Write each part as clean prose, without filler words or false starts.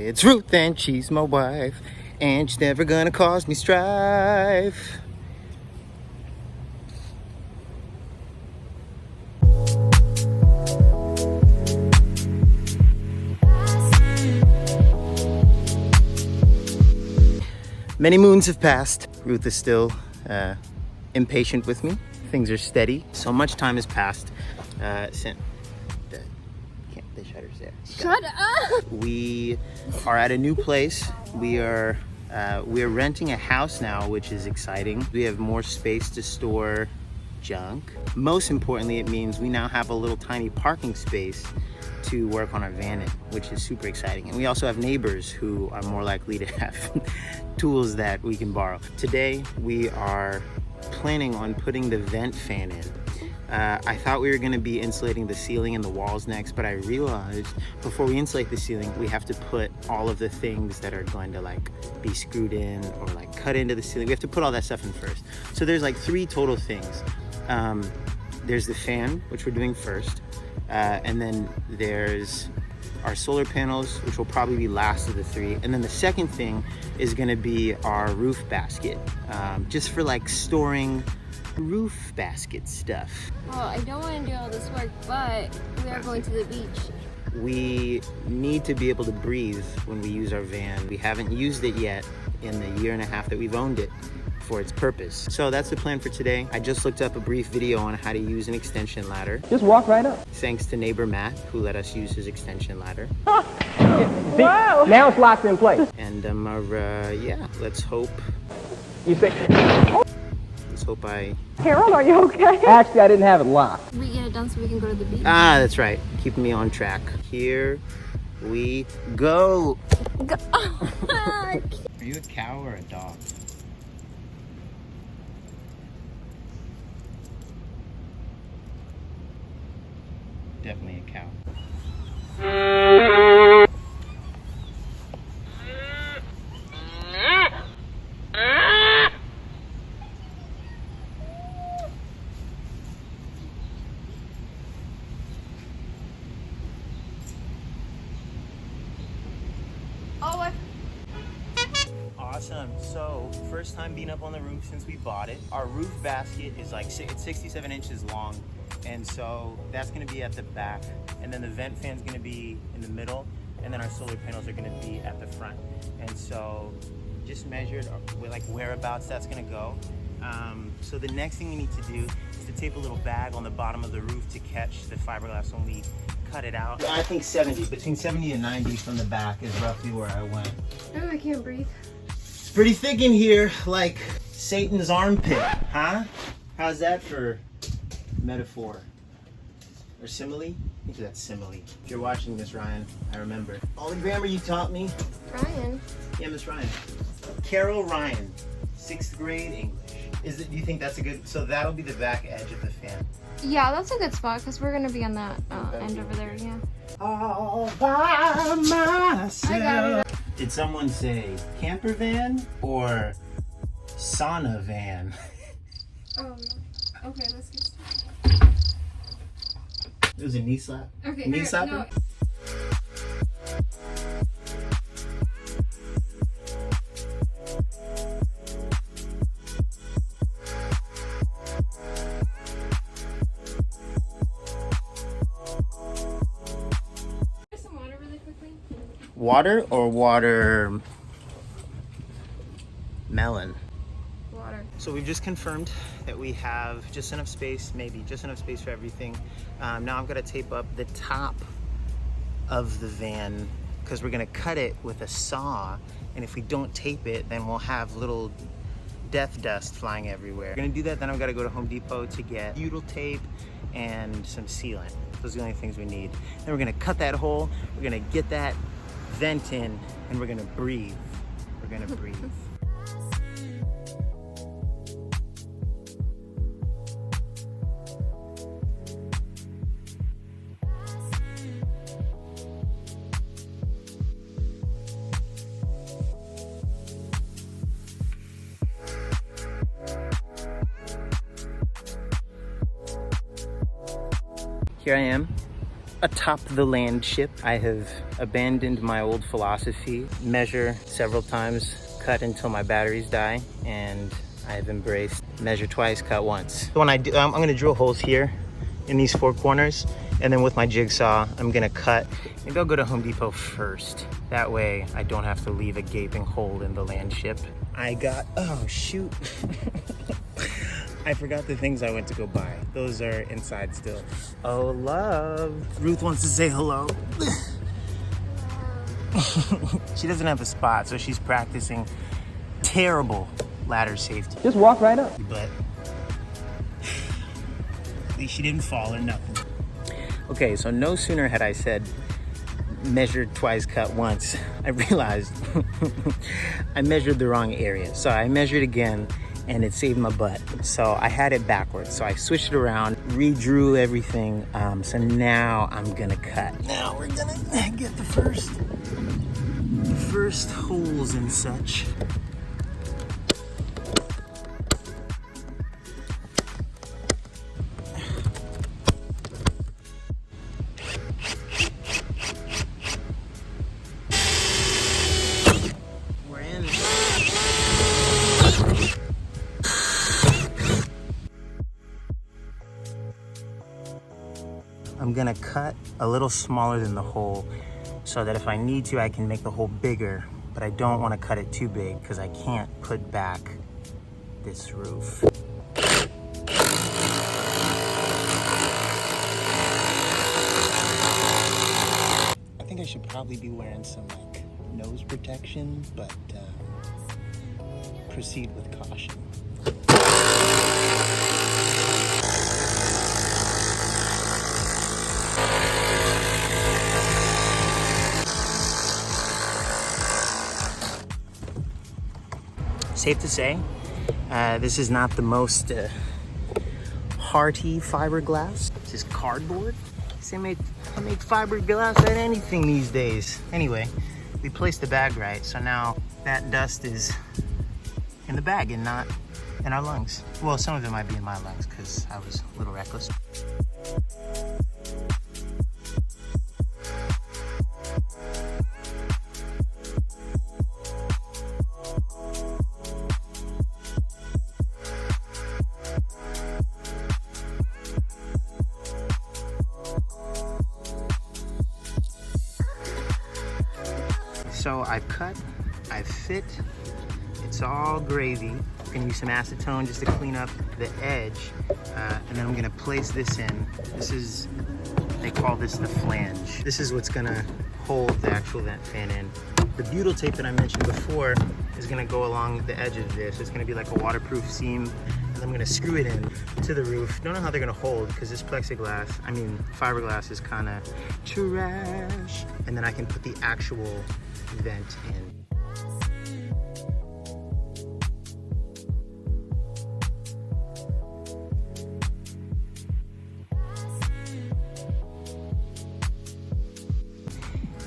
It's Ruth and she's my wife, and she's never gonna cause me strife. Many moons have passed. Ruth is still impatient with me. Things are steady. So much time has passed since the shutter's there. Shut up! We are at a new place. We're renting a house now, which is exciting. We have more space to store junk. Most importantly, it means we now have a little tiny parking space to work on our van in, which is super exciting. And we also have neighbors who are more likely to have tools that we can borrow. Today, we are planning on putting the vent fan in. I thought we were gonna be insulating the ceiling and the walls next, but I realized before we insulate the ceiling, we have to put all of the things that are going to like be screwed in or like cut into the ceiling. We have to put all that stuff in first. So there's like 3 total things. There's the fan, which we're doing first. And then there's our solar panels, which will probably be last of the 3. And then the second thing is gonna be our roof basket, just for like storing roof basket stuff. Well, I don't want to do all this work, but we are going to the beach. We need to be able to breathe when we use our van. We haven't used it yet in the 1.5 years that we've owned it for its purpose. So that's the plan for today. I just looked up a brief video on how to use an extension ladder. Just walk right up. Thanks to neighbor Matt, who let us use his extension ladder. See, wow. Now it's locked in place. And yeah, let's hope. You say, Let's hope I. Harold, are you okay? actually, I didn't have it locked. We get it done so we can go to the beach. Ah, that's right. Keeping me on track. Here we go. Are you a cow or a dog? Definitely a cow. Oh, Awesome. So first time being up on the roof since we bought it. Our roof basket is like it's 67 inches long, and so that's going to be at the back, and then the vent fan's going to be in the middle, and then our solar panels are going to be at the front. And so just measured like whereabouts that's going to go. So the next thing we need to do is to tape a little bag on the bottom of the roof to catch the fiberglass when we cut it out. I think between 70 and 90 from the back is roughly where I went. oh, I can't breathe. It's pretty thick in here, like Satan's armpit, huh? How's that for metaphor? Or simile? I think that's simile. If you're watching this, Ryan, I remember. All the grammar you taught me. Ryan. Yeah, Miss Ryan. Carol Ryan, 6th grade English. Do you think that's a good, so that'll be the back edge of the fan. Yeah, that's a good spot because we're going to be on that end over there, yeah. All by myself. I got it. Did someone say camper van or sauna van? Oh, no. Okay, let's get started. It was a knee slap. Okay, Knee slapper? no. Some water really quickly. Water or water melon? Water. So we've just confirmed that we have just enough space, maybe just enough space for everything. Now I've got to tape up the top of the van because we're going to cut it with a saw, and if we don't tape it, then we'll have little death dust flying everywhere. We're going to do that, then I've got to go to Home Depot to get butyl tape and some sealant. Those are the only things we need. Then we're going to cut that hole, we're going to get that vent in, and we're going to breathe. We're going to breathe. Here I am atop the land ship. I have abandoned my old philosophy, measure several times, cut until my batteries die, and I have embraced measure twice, cut once. When I do, I'm gonna drill holes here in these four corners, and then with my jigsaw, I'm gonna cut. Maybe I'll go to Home Depot first. That way I don't have to leave a gaping hole in the land ship. I got, oh shoot. I forgot the things I went to go buy. Those are inside still. Oh, love. Ruth wants to say hello. She doesn't have a spot, so she's practicing terrible ladder safety. Just walk right up. But at least she didn't fall or nothing. Okay, so no sooner had I said measured twice, cut once, I realized I measured the wrong area. So I measured again and it saved my butt. So I had it backwards. So I switched it around, redrew everything. So now I'm gonna cut. Now we're gonna get the first holes and such. I'm gonna cut a little smaller than the hole so that if I need to, I can make the hole bigger, but I don't want to cut it too big because I can't put back this roof. I think I should probably be wearing some like nose protection, but proceed with caution. Safe to say, this is not the most hearty fiberglass. This is cardboard. They make fiberglass out of anything these days. Anyway, we placed the bag right, so now that dust is in the bag and not in our lungs. Well, some of it might be in my lungs because I was a little reckless. So I've cut, I've fit, it's all gravy. I'm gonna use some acetone just to clean up the edge. And then I'm gonna place this in. This is, they call this the flange. This is what's gonna hold the actual vent fan in. The butyl tape that I mentioned before is gonna go along the edge of this. It's gonna be like a waterproof seam. And I'm gonna screw it in to the roof. Don't know how they're gonna hold because this fiberglass is kinda trash. And then I can put the actual vent in.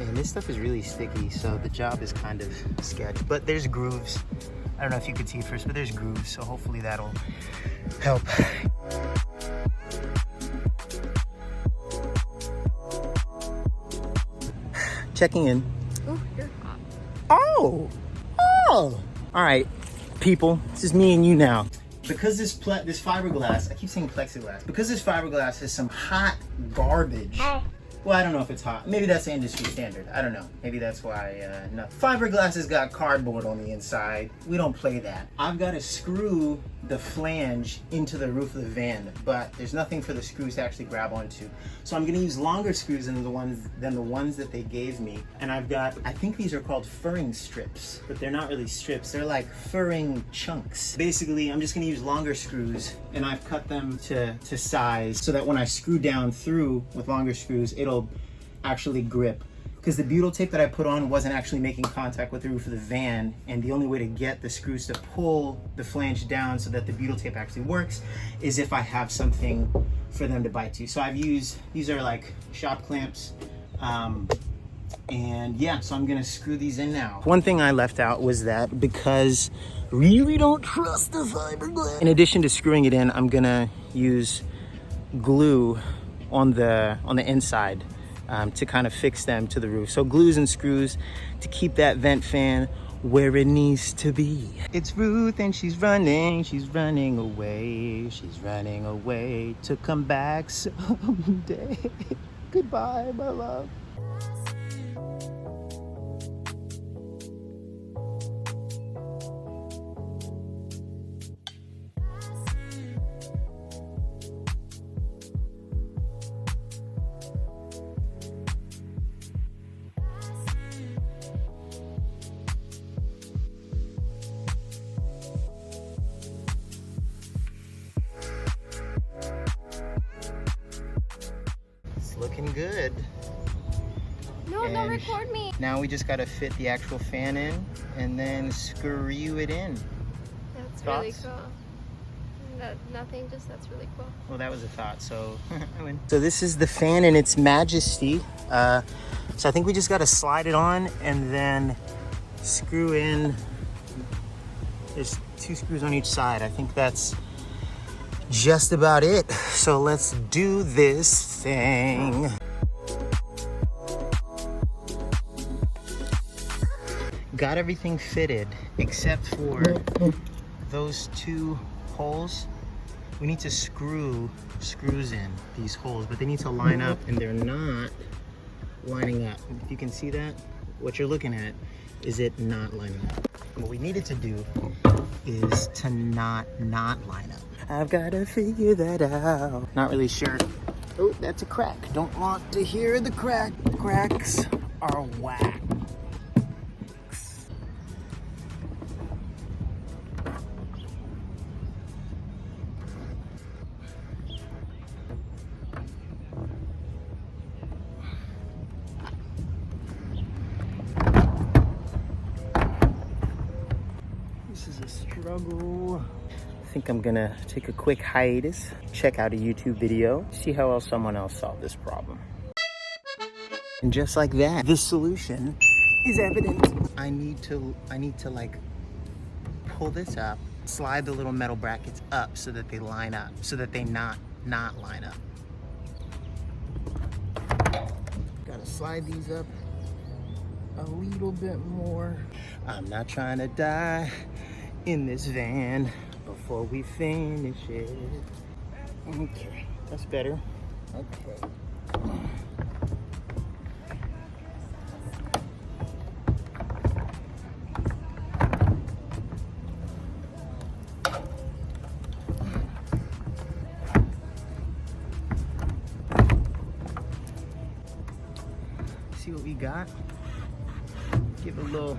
And this stuff is really sticky, so the job is kind of sketchy. But there's grooves. I don't know if you could see it first, but there's grooves, so hopefully that'll help. Checking in. Oh, you're hot. Oh! All right, people, this is me and you now. Because this fiberglass, I keep saying plexiglass, because this fiberglass has some hot garbage. Well, I don't know if it's hot. Maybe that's the industry standard. I don't know. Maybe that's why, no. Fiberglass has got cardboard on the inside. We don't play that. I've got to screw the flange into the roof of the van, but there's nothing for the screws to actually grab onto. So I'm gonna use longer screws than the ones that they gave me. And I've got, I think these are called furring strips, but they're not really strips. They're like furring chunks. Basically, I'm just gonna use longer screws, and I've cut them to size so that when I screw down through with longer screws, it'll actually grip. Because the butyl tape that I put on wasn't actually making contact with the roof of the van, and the only way to get the screws to pull the flange down so that the butyl tape actually works is if I have something for them to bite to. So I've used, these are like shop clamps, and yeah, so I'm gonna screw these in now. One thing I left out was that because really don't trust the fiberglass. In addition to screwing it in, I'm gonna use glue on the inside to kind of fix them to the roof. So glues and screws to keep that vent fan where it needs to be. It's Ruth and she's running away. She's running away to come back someday. Goodbye, my love. Looking good. No, And don't record me. Now we just gotta fit the actual fan in and then screw it in. That's Thoughts? really cool. Nothing, just that's really cool. Well, that was a thought, so I win. So this is the fan in its majesty. So I think we just gotta slide it on and then screw in. There's 2 screws on each side. I think that's just about it. So let's do this thing. Got everything fitted except for those 2 holes. We need to screw screws in these holes, but they need to line up and they're not lining up. If you can see that, what you're looking at is it not lining up. What we needed to do is to not line up. I've got to figure that out. Not really sure. Oh, that's a crack. Don't want to hear the crack. Cracks are whack. This is a struggle. I think I'm gonna take a quick hiatus, check out a YouTube video, see how else someone else solved this problem. And just like that, the solution is evident. I need to like pull this up, slide the little metal brackets up so that they line up, so that they not line up. Gotta slide these up a little bit more. I'm not trying to die in this van before we finish it. Okay, that's better. Okay. See what we got? Give it a little.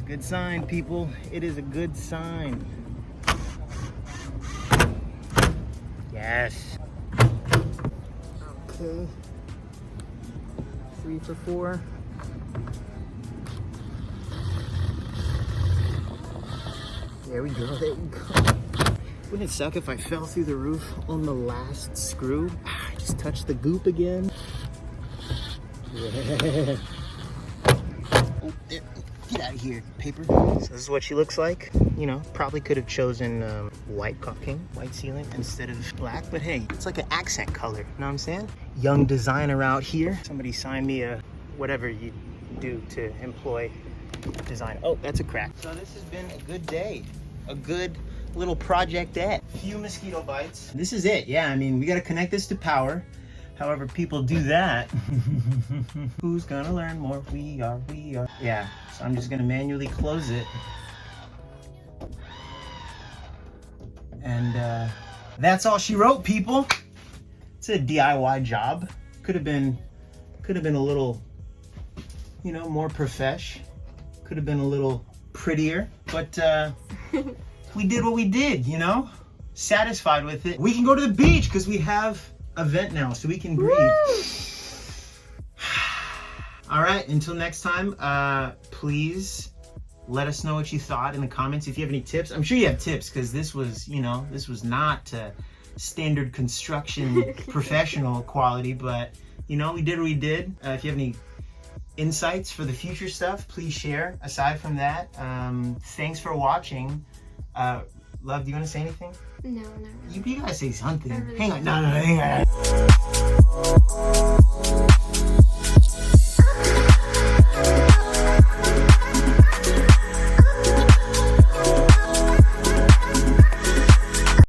Good sign, people. It is a good sign. Yes. Okay. 3 for 4. There we go. There we go. Wouldn't it suck if I fell through the roof on the last screw? I just touched the goop again. Yeah. Oh, there. Get out of here, paper. So this is what she looks like. You know, probably could have chosen white caulking, white ceiling instead of black, but hey, it's like an accent color, you know what I'm saying? Young designer out here. Somebody sign me a whatever you do to employ design. Oh, that's a crack. So this has been a good day. A good little project-ette. Few mosquito bites. This is it, yeah, I mean, we gotta connect this to power. However people do that, who's gonna learn more? We are. Yeah, so I'm just gonna manually close it. And that's all she wrote, people. It's a DIY job. Could have been a little, you know, more profesh. Could have been a little prettier, but we did what we did, you know? Satisfied with it. We can go to the beach because we have a vent now, so we can breathe. All right, until next time, please let us know what you thought in the comments. If you have any tips, I'm sure you have tips because this was, you know, this was not standard construction professional quality, but you know, we did what we did. If you have any insights for the future stuff, please share. Aside from that, thanks for watching. Love, do you want to say anything? No, not really. You gotta say something. I really Hang on. don't. No, hang on.